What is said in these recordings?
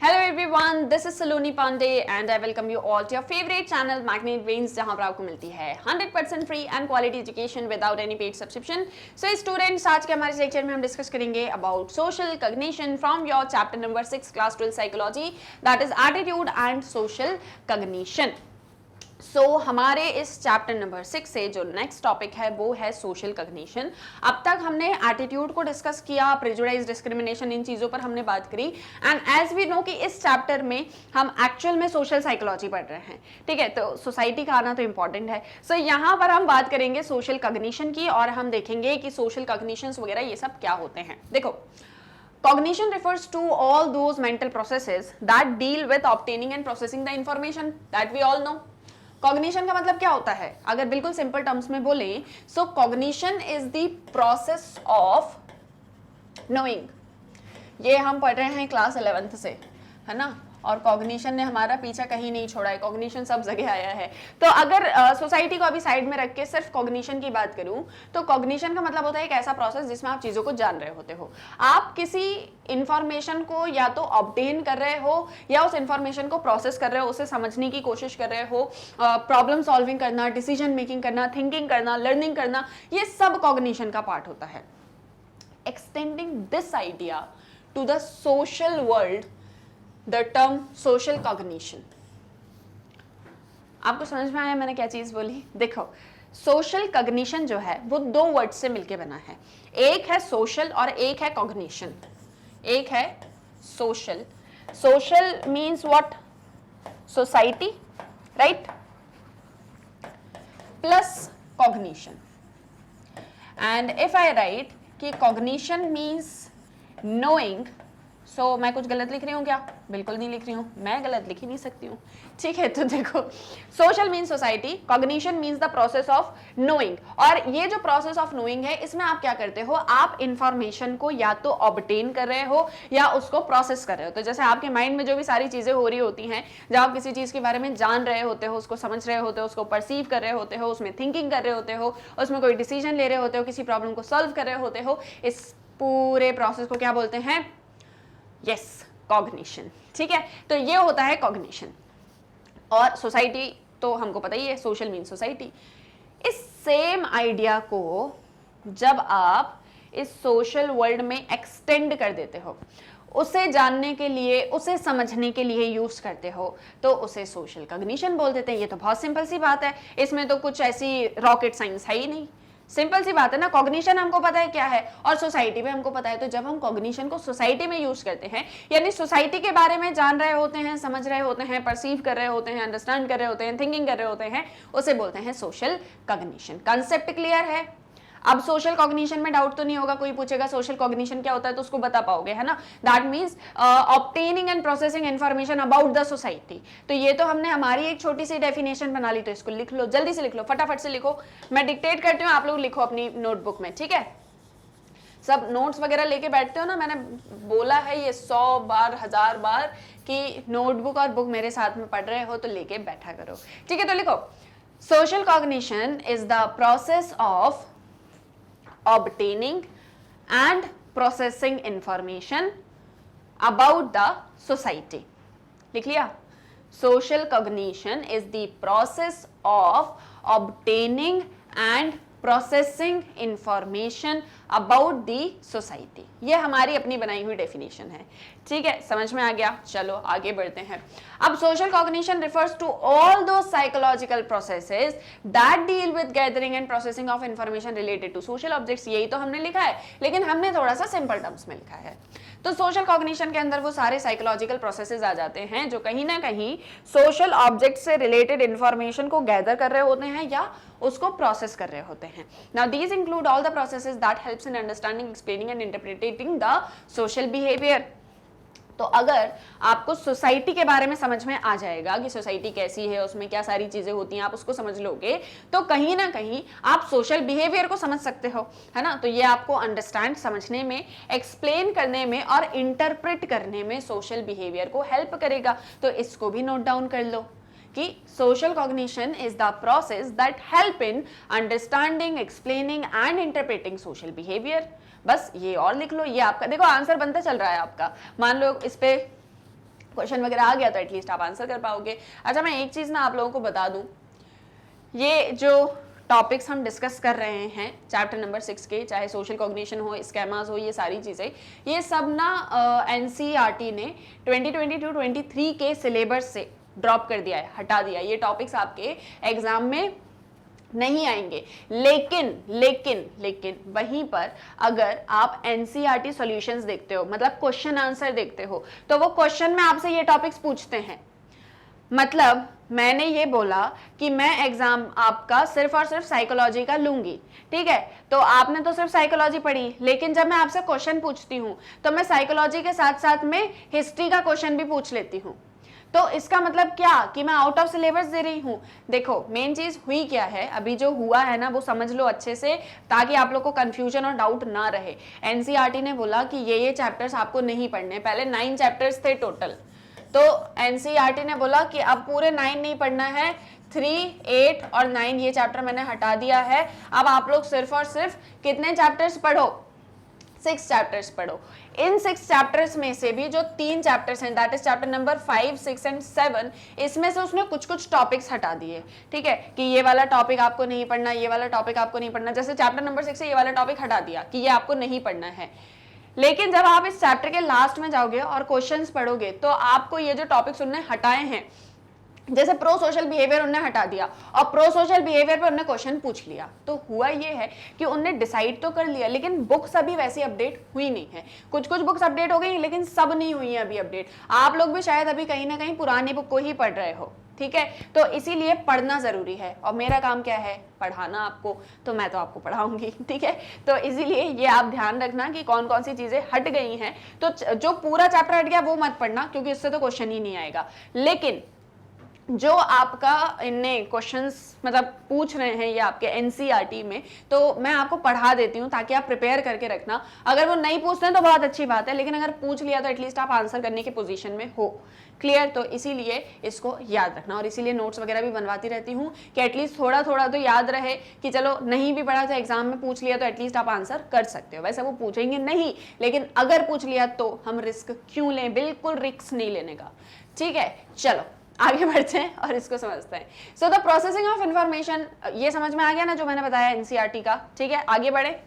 Hello everyone, this is Saloni Pandey and I welcome you all to your favorite channel Magnet Brains जहां पर आपको मिलती है 100% free and quality education without any paid subscription. So students, आज के हमारे lecture में हम डिस्कस करेंगे about social cognition from your chapter number 6 class 12 psychology, that is attitude and social cognition. So हमारे इस चैप्टर नंबर 6 से जो नेक्स्ट टॉपिक है वो है सोशल कॉग्निशन। अब तक हमने एटीट्यूड को डिस्कस किया, प्रेजुडाइज, डिस्क्रिमिनेशन, इन चीज़ों पर हमने बात करी एंड एज वी नो कि इस चैप्टर में हम एक्चुअल में सोशल साइकोलॉजी पढ़ रहे हैं, ठीक है। तो सोसाइटी का आना तो इंपॉर्टेंट है। सो यहाँ पर हम बात करेंगे सोशल कॉग्निशन की और हम देखेंगे कि सोशल कॉग्निशंस वगैरह ये सब क्या होते हैं। देखो, Cognition refers to all those mental processes that deal with obtaining and processing the information that we all know. Cognition का मतलब क्या होता है? अगर बिल्कुल सिंपल टर्म्स में बोले, so cognition is the process of knowing. ये हम पढ़ रहे हैं क्लास 11th से, है ना, और कॉग्निशन ने हमारा पीछा कहीं नहीं छोड़ा है, कॉग्निशन सब जगह आया है। तो अगर सोसाइटी को अभी साइड में रख के सिर्फ कॉग्निशन की बात करूं तो कॉग्निशन का मतलब होता है एक ऐसा प्रोसेस जिसमें आप चीजों को जान रहे होते हो। आप किसी इंफॉर्मेशन को या तो ऑब्टेन कर रहे हो या उस इंफॉर्मेशन को प्रोसेस कर रहे हो, उसे समझने की कोशिश कर रहे हो, प्रॉब्लम सॉल्विंग करना, डिसीजन मेकिंग करना, थिंकिंग करना, लर्निंग करना, ये सब कॉग्निशन का पार्ट होता है। Extending this idea to the social world, the term social cognition। आपको समझ में आया मैंने क्या चीज बोली? देखो, सोशल कॉग्निशन जो है वो दो वर्ड से मिलके बना है, एक है सोशल और एक है कॉग्निशन। एक है social, social means what? Society, right, plus cognition. And if I right कि कॉग्निशन मीन्स नोइंग, सो मैं कुछ गलत लिख रही हूँ क्या? बिल्कुल नहीं लिख रही हूँ, मैं गलत लिख ही नहीं सकती हूँ, ठीक है। तो देखो, social means society, cognition means the process of knowing. और ये जो प्रोसेस ऑफ नोइंग है, इसमें आप क्या करते हो? आप इंफॉर्मेशन को या तो ऑब्टेन कर रहे हो या उसको प्रोसेस कर रहे हो। तो जैसे आपके माइंड में जो भी सारी चीजें हो रही होती हैं, जब आप किसी चीज के बारे में जान रहे होते हो, उसको समझ रहे होते हो, उसको परसीव कर रहे होते हो, उसमें थिंकिंग कर रहे होते हो, उसमें कोई डिसीजन ले रहे होते हो, किसी प्रॉब्लम को सॉल्व कर रहे होते हो, इस पूरे प्रोसेस को क्या बोलते हैं? यस, कॉग्निशन, ठीक है। तो ये होता है कॉग्निशन। और सोसाइटी तो हमको पता ही है, सोशल मीन सोसाइटी। इस सेम आइडिया को जब आप इस सोशल वर्ल्ड में एक्सटेंड कर देते हो, उसे जानने के लिए, उसे समझने के लिए यूज करते हो, तो उसे सोशल कॉग्निशन बोल देते हैं। ये तो बहुत सिंपल सी बात है, इसमें तो कुछ ऐसी रॉकेट साइंस है ही नहीं, सिंपल सी बात है ना। कॉग्निशन हमको पता है क्या है और सोसाइटी में हमको पता है। तो जब हम कॉग्निशन को सोसाइटी में यूज करते हैं, यानी सोसाइटी के बारे में जान रहे होते हैं, समझ रहे होते हैं, परसीव कर रहे होते हैं, अंडरस्टैंड कर रहे होते हैं, थिंकिंग कर रहे होते हैं, उसे बोलते हैं सोशल कॉग्निशन। कंसेप्ट क्लियर है? अब सोशल कॉग्निशन में डाउट तो नहीं होगा, कोई पूछेगा सोशल कॉग्निशन क्या होता है तो उसको बता पाओगे, है ना। That means obtaining and processing information about the society. तो ये तो हमने हमारी एक छोटी सी डेफिनेशन बना ली, तो इसको लिख लो, जल्दी से लिख लो, फटाफट से लिखो। मैं डिक्टेट करती हूँ, आप लोग लिखो अपनी नोटबुक में, ठीक है। सब नोट्स वगैरह लेके बैठते हो ना, मैंने बोला है ये 100 बार 1000 बार कि नोटबुक और बुक मेरे साथ में पढ़ रहे हो तो लेके बैठा करो, ठीक है। तो लिखो, social cognition is the process of obtaining and processing information about the society। लिख लिया? Social cognition is the process of obtaining and processing information about the society। ये हमारी अपनी बनाई हुई डेफिनेशन है, ठीक है। समझ में आ गया? चलो आगे बढ़ते हैं। अब social cognition refers to all those psychological processes that deal with gathering and processing of information related to social objects. यही तो हमने लिखा है, लेकिन हमने थोड़ा सा सिंपल टर्म्स में लिखा है। तो सोशल कॉग्निशन के अंदर वो सारे साइकोलॉजिकल प्रोसेसेस आ जाते हैं जो कहीं ना कहीं सोशल ऑब्जेक्ट से रिलेटेड इंफॉर्मेशन को गैदर कर रहे होते हैं या उसको प्रोसेस कर रहे होते हैं। Now these include all the processes that helps in understanding, explaining and interpreting the social behaviour. तो अगर आपको सोसाइटी के बारे में समझ में आ जाएगा कि सोसाइटी कैसी है, उसमें क्या सारी चीजें होती हैं, आप उसको समझ लोगे, तो कहीं ना कहीं आप सोशल बिहेवियर को समझ सकते हो, है ना। तो ये आपको अंडरस्टैंड, समझने में, एक्सप्लेन करने में और इंटरप्रेट करने में सोशल बिहेवियर को हेल्प करेगा। तो इसको भी नोट डाउन कर लो कि social cognition is the process that help in understanding, explaining and interpreting social behaviour. बस ये और लिख लो, ये आपका देखो आंसर बनता चल रहा है आपका। मान लो इस पे क्वेश्चन वगैरह आ गया तो एटलीस्ट आप आंसर कर पाओगे। अच्छा, मैं एक चीज़ ना आप लोगों को बता दूं, ये जो टॉपिक्स हम डिस्कस कर रहे हैं चैप्टर नंबर 6 के, चाहे सोशल कॉग्निशन हो, स्कैमास हो, ये सारी चीज़ें, ये सब ना एनसीईआरटी ने 2022-23 के सिलेबस से ड्रॉप कर दिया है, हटा दिया। ये टॉपिक्स आपके एग्जाम में नहीं आएंगे। लेकिन वहीं पर अगर आप एनसीईआरटी सॉल्यूशंस देखते हो, मतलब क्वेश्चन आंसर देखते हो, तो वो क्वेश्चन में आपसे ये टॉपिक्स पूछते हैं। मतलब मैंने ये बोला कि मैं एग्जाम आपका सिर्फ और सिर्फ साइकोलॉजी का लूंगी, ठीक है, तो आपने तो सिर्फ साइकोलॉजी पढ़ी, लेकिन जब मैं आपसे क्वेश्चन पूछती हूँ तो मैं साइकोलॉजी के साथ साथ में हिस्ट्री का क्वेश्चन भी पूछ लेती हूँ। तो इसका मतलब क्या कि मैं आउट ऑफ सिलेबस दे रही हूँ। देखो मेन चीज हुई क्या है, अभी जो हुआ है ना वो समझ लो अच्छे से, ताकि आप लोग को कंफ्यूजन और डाउट ना रहे। एनसीईआरटी ने बोला कि ये चैप्टर्स आपको नहीं पढ़ने, पहले 9 चैप्टर्स थे टोटल, तो एनसीईआरटी ने बोला कि अब पूरे 9 नहीं पढ़ना है, 3, 8 और 9 ये चैप्टर मैंने हटा दिया है। अब आप लोग सिर्फ और सिर्फ कितने चैप्टर्स पढ़ो, 6 चैप्टर्स पढ़ो। इन 6 चैप्टर्स में से भी जो 3 चैप्टर्स हैं, that is chapter number 5, 6 and 7, इसमें से उसने कुछ कुछ टॉपिक्स हटा दिए, ठीक है, कि ये वाला टॉपिक आपको नहीं पढ़ना, ये वाला टॉपिक आपको नहीं पढ़ना। जैसे चैप्टर नंबर 6 से ये वाला टॉपिक हटा दिया कि ये आपको नहीं पढ़ना है। लेकिन जब आप इस चैप्टर के लास्ट में जाओगे और क्वेश्चंस पढ़ोगे तो आपको ये जो टॉपिक्स उन्होंने हटाए हैं, जैसे प्रो सोशल बिहेवियर उन्होंने हटा दिया और प्रो सोशल बिहेवियर पे उन्होंने क्वेश्चन पूछ लिया, तो हुआ ये है कि उन्होंने डिसाइड तो कर लिया, लेकिन बुक्स अभी वैसी अपडेट हुई नहीं है। कुछ कुछ बुक्स अपडेट हो गई लेकिन सब नहीं हुई है अभी अपडेट। आप लोग भी शायद अभी कहीं ना कहीं पुरानी बुक को ही पढ़ रहे हो, ठीक है, तो इसीलिए पढ़ना जरूरी है और मेरा काम क्या है, पढ़ाना आपको, तो मैं तो आपको पढ़ाऊंगी, ठीक है। तो इसीलिए ये आप ध्यान रखना कि कौन कौन सी चीजें हट गई हैं। तो जो पूरा चैप्टर हट गया वो मत पढ़ना, क्योंकि इससे तो क्वेश्चन ही नहीं आएगा। लेकिन जो आपका इनने क्वेश्चंस मतलब पूछ रहे हैं ये आपके एनसीईआरटी में, तो मैं आपको पढ़ा देती हूँ ताकि आप प्रिपेयर करके रखना। अगर वो नहीं पूछते हैं तो बहुत अच्छी बात है, लेकिन अगर पूछ लिया तो एटलीस्ट आप आंसर करने की पोजीशन में हो। क्लियर? तो इसीलिए इसको याद रखना, और इसीलिए नोट्स वगैरह भी बनवाती रहती हूँ कि एटलीस्ट थोड़ा थोड़ा तो याद रहे, कि चलो नहीं भी पढ़ा तो एग्जाम में पूछ लिया तो एटलीस्ट आप आंसर कर सकते हो। वैसे वो पूछेंगे नहीं, लेकिन अगर पूछ लिया तो हम रिस्क क्यों लें, बिल्कुल रिस्क नहीं लेने का, ठीक है। चलो आगे बढ़ते हैं और इसको समझते हैं। So the processing of information, ये समझ में आ गया ना जो मैंने बताया एनसीईआरटी का, ठीक है, आगे बढ़े।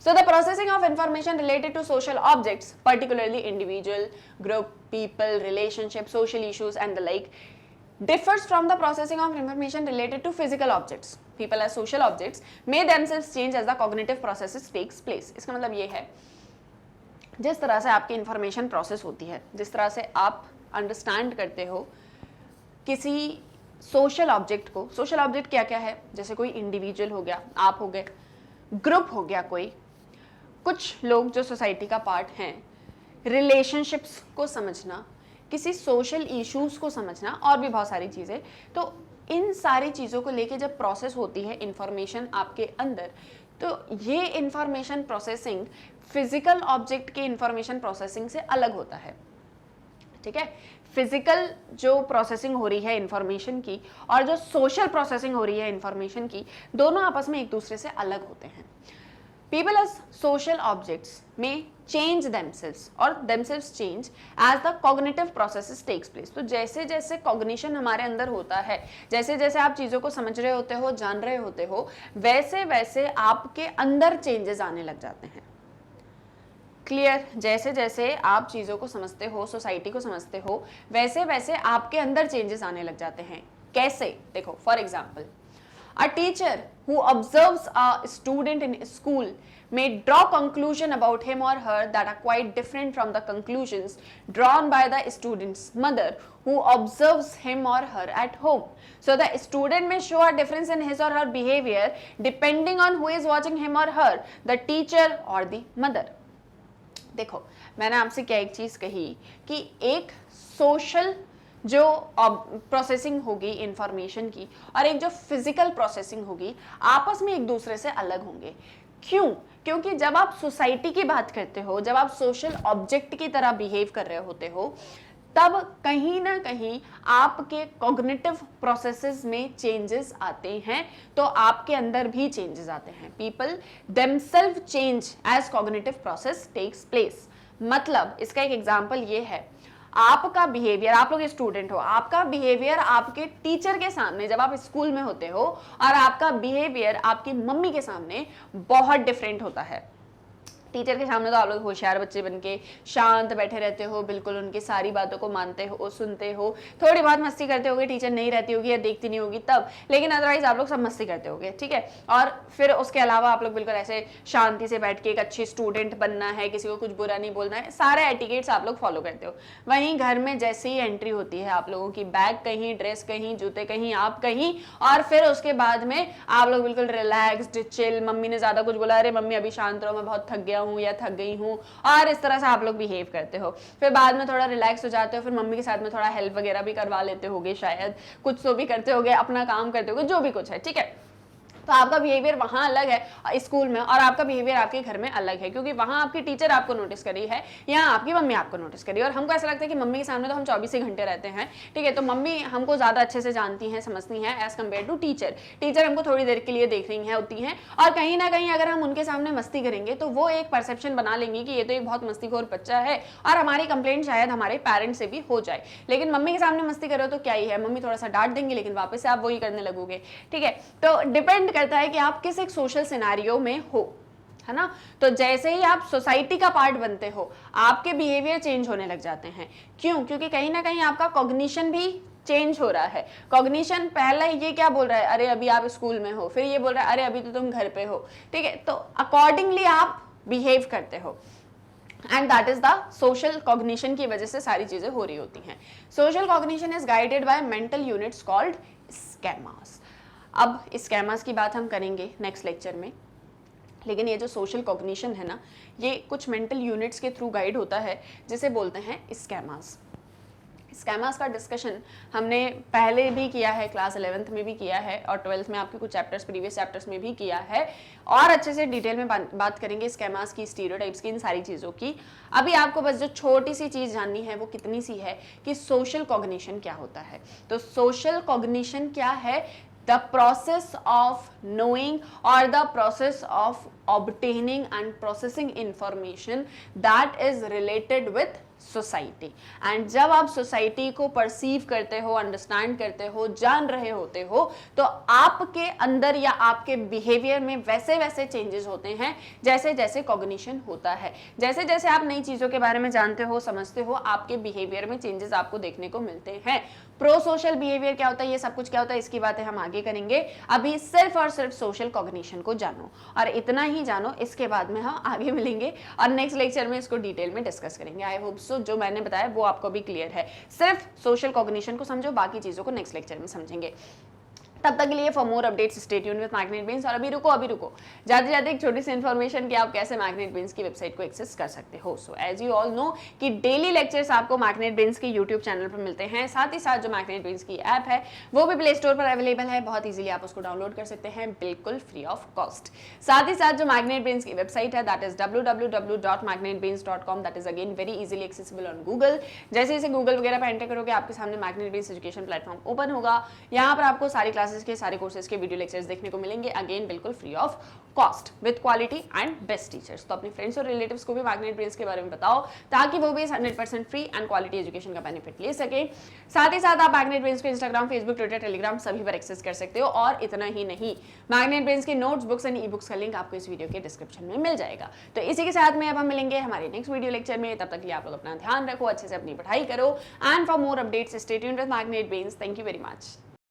So the processing of information related to social objects, particularly individual, group, people, relationship, social issues and the like, differs from the processing of information related to physical objects. People as social objects may themselves change as the cognitive processes takes place. इसका मतलब ये है, जिस तरह से आपकी information process होती है, जिस तरह से आप अंडरस्टैंड करते हो किसी सोशल ऑब्जेक्ट को। सोशल ऑब्जेक्ट क्या क्या है, जैसे कोई इंडिविजुअल हो गया, आप हो गए, ग्रुप हो गया कोई, कुछ लोग जो सोसाइटी का पार्ट हैं, रिलेशनशिप्स को समझना, किसी सोशल इश्यूज को समझना, और भी बहुत सारी चीज़ें। तो इन सारी चीज़ों को लेके जब प्रोसेस होती है इंफॉर्मेशन आपके अंदर, तो ये इंफॉर्मेशन प्रोसेसिंग फिजिकल ऑब्जेक्ट के इंफॉर्मेशन प्रोसेसिंग से अलग होता है, ठीक है। फिजिकल जो प्रोसेसिंग हो रही है इंफॉर्मेशन की और जो सोशल प्रोसेसिंग हो रही है इंफॉर्मेशन की, दोनों आपस में एक दूसरे से अलग होते हैं। People as social objects may change themselves or themselves change as the cognitive processes takes place. तो जैसे जैसे cognition हमारे अंदर होता है, जैसे जैसे आप चीज़ों को समझ रहे होते हो, जान रहे होते हो, वैसे वैसे आपके अंदर चेंजेस आने लग जाते हैं। क्लियर? जैसे जैसे आप चीज़ों को समझते हो, सोसाइटी को समझते हो, वैसे वैसे आपके अंदर चेंजेस आने लग जाते हैं। कैसे? देखो, for example, a teacher who observes a student in school may draw conclusion about him or her that are quite different from the conclusions drawn by the student's mother who observes him or her at home. So the student may show a difference in his or her behavior depending on who is watching him or her, the teacher or the mother. देखो, मैंने आपसे क्या एक चीज़ कही कि एक social जो processing होगी इंफॉर्मेशन की और एक जो फिजिकल प्रोसेसिंग होगी, आपस में एक दूसरे से अलग होंगे। क्यों? क्योंकि जब आप सोसाइटी की बात करते हो, जब आप सोशल ऑब्जेक्ट की तरह बिहेव कर रहे होते हो, तब कहीं ना कहीं आपके कॉग्निटिव प्रोसेसेस में चेंजेस आते हैं, तो आपके अंदर भी चेंजेस आते हैं। People themselves change as cognitive process takes place. मतलब इसका एक एग्जाम्पल ये है, आपका बिहेवियर, आप लोग स्टूडेंट हो, आपका बिहेवियर आपके टीचर के सामने जब आप स्कूल में होते हो और आपका बिहेवियर आपकी मम्मी के सामने बहुत डिफरेंट होता है। टीचर के सामने तो आप लोग होशियार बच्चे बनके शांत बैठे रहते हो, बिल्कुल उनकी सारी बातों को मानते हो, सुनते हो, थोड़ी बहुत मस्ती करते होगे, टीचर नहीं रहती होगी या देखती नहीं होगी तब, लेकिन अदरवाइज आप लोग सब मस्ती करते होगे, ठीक है। और फिर उसके अलावा आप लोग बिल्कुल ऐसे शांति से बैठ के एक अच्छी स्टूडेंट बनना है, किसी को कुछ बुरा नहीं बोलना है, सारे एटिकेट्स आप लोग फॉलो करते हो। वहीं घर में जैसे ही एंट्री होती है आप लोगों की, बैग कहीं, ड्रेस कहीं, जूते कहीं, आप कहीं, और फिर उसके बाद में आप लोग बिल्कुल रिलैक्स्ड, चिल, मम्मी ने ज्यादा कुछ बोला, अरे मम्मी अभी शांत रहो, मैं बहुत थक गया हूँ या थक गई हूँ, और इस तरह से आप लोग बिहेव करते हो। फिर बाद में थोड़ा रिलैक्स हो जाते हो, फिर मम्मी के साथ में थोड़ा हेल्प वगैरह भी करवा लेते होगे, शायद कुछ तो भी करते होगे, अपना काम करते होगे, जो भी कुछ है, ठीक है। तो आपका बिहेवियर वहां अलग है स्कूल में, और आपका बिहेवियर आपके घर में अलग है, क्योंकि वहां आपकी टीचर आपको नोटिस करी है, यहाँ आपकी मम्मी आपको नोटिस करी है। और हमको ऐसा लगता है कि मम्मी के सामने तो हम 24 घंटे रहते हैं, ठीक है, तो मम्मी हमको ज्यादा अच्छे से जानती हैं, समझती हैं as compare to teacher. Teacher हमको थोड़ी देर के लिए देख रही हैं, होती हैं, और कहीं ना कहीं अगर हम उनके सामने मस्ती करेंगे तो वो एक परसेप्शन बना लेंगे कि ये तो एक बहुत मस्तीखोर बच्चा है, और हमारी कंप्लेंट शायद हमारे पेरेंट्स से भी हो जाए। लेकिन मम्मी के सामने मस्ती करो तो क्या ही है, मम्मी थोड़ा सा डांट देंगे, लेकिन वापस से आप वही करने लगोगे, ठीक है। तो डिपेंड करता है कि आप किस एक सोशल सिनेरियो में हो, है ना। तो जैसे ही आप सोसाइटी का पार्ट बनते हो, आपके बिहेवियर चेंज होने लग जाते हैं। क्यों? क्योंकि कहीं ना कहीं आपका कॉग्निशन भी चेंज हो रहा है। कॉग्निशन पहले ये क्या बोल रहा है, अरे अभी आप स्कूल में हो, फिर ये बोल रहा है अरे अभी तो तुम घर पे हो, ठीक है। तो अकॉर्डिंगली आप बिहेव करते हो, and that is the social cognition की वजह से सारी चीजें हो रही होती हैं। Social cognition is guided by mental units called स्केमास। अब स्केमास की बात हम करेंगे नेक्स्ट लेक्चर में, लेकिन ये जो सोशल कॉग्निशन है ना, ये कुछ मेंटल यूनिट्स के थ्रू गाइड होता है, जिसे बोलते हैं स्केमास। स्केमास का डिस्कशन हमने पहले भी किया है, क्लास 11th में भी किया है, और 12th में आपके कुछ चैप्टर्स, प्रीवियस चैप्टर्स में भी किया है, और अच्छे से डिटेल में बात करेंगे स्केमास की, स्टीरियोटाइप्स की, इन सारी चीज़ों की। अभी आपको बस जो छोटी सी चीज़ जाननी है वो कितनी सी है कि सोशल कॉग्निशन क्या होता है। तो सोशल कॉग्निशन क्या है? The process of knowing or the process of obtaining and processing information that is related with society. And जब आप सोसाइटी को परसीव करते हो, अंडरस्टैंड करते हो, जान रहे होते हो, तो आपके अंदर या आपके बिहेवियर में वैसे वैसे चेंजेस होते हैं जैसे जैसे कॉग्निशन होता है। जैसे जैसे आप नई चीजों के बारे में जानते हो, समझते हो, आपके बिहेवियर में चेंजेस आपको देखने को मिलते हैं। प्रो सोशल बिहेवियर क्या होता है, ये सब कुछ क्या होता है, इसकी बातें हम आगे करेंगे। अभी सिर्फ और सिर्फ सोशल कॉग्निशन को जानो, और इतना ही जानो, इसके बाद में हम आगे मिलेंगे और नेक्स्ट लेक्चर में इसको डिटेल में डिस्कस करेंगे। आई होप सो जो मैंने बताया वो आपको भी क्लियर है। सिर्फ सोशल कॉग्निशन को समझो, बाकी चीजों को नेक्स्ट लेक्चर में समझेंगे। तब तक के लिए for more updates stay tuned with magnet brains. और अभी रुको जाते जाते एक छोटी सी इन्फॉर्मेशन कि आप कैसे मैग्नेट ब्रेन्स की वेबसाइट को एक्सेस कर सकते हो। So as you all know कि डेली लेक्चर्स आपको मैग्नेट ब्रेन्स के यूट्यूब चैनल पर मिलते हैं। साथ ही साथ जो मैग्नेट ब्रेन्स की ऐप है वो भी प्ले स्टोर पर अवेलेबल है, बहुत ईजिली आप उसको डाउनलोड कर सकते हैं, बिल्कुल फ्री ऑफ कॉस्ट। साथ ही साथ जो मैग्नेट ब्रेन्स की वेबसाइट है that is www.magnetbrains.com, that is again very easily accessible on Google. जैसे जैसे गूगल वगैरह पर एंटर करोगे आपके सामने magnet brains education platform open होगा। यहाँ पर आपको सारी क्लासेस के, सारे कोर्सेज के वीडियो लेक्चर्स देखने को मिलेंगे, अगेन बिल्कुल free of cost with quality and best teachers. तो अपने फ्रेंड्स और रिलेटिव्स को भी मैग्नेट ब्रेन्स के बारे में बताओ, ताकि वो भी 100% फ्री एंड क्वालिटी एजुकेशन का बेनिफिट ले सके। साथ ही साथ आप मैग्नेट ब्रेन्स को इंस्टाग्राम, फेसबुक, ट्विटर, टेलीग्राम सभी पर एक्सेस कर सकते हो। और इतना ही नहीं, मैग्नेट ब्रेन्स के notes, books and e books का लिंक आपको इस वीडियो के डिस्क्रिप्शन में मिल जाएगा। तो इसी के साथ में अब हम मिलेंगे हमारे नेक्स्ट वीडियो लेक्चर में। तब तक के लिए आप लोग अपना ध्यान रखो, अच्छे से अपनी पढ़ाई करो, and for more updates stay tuned with magnet brains. Thank you very much.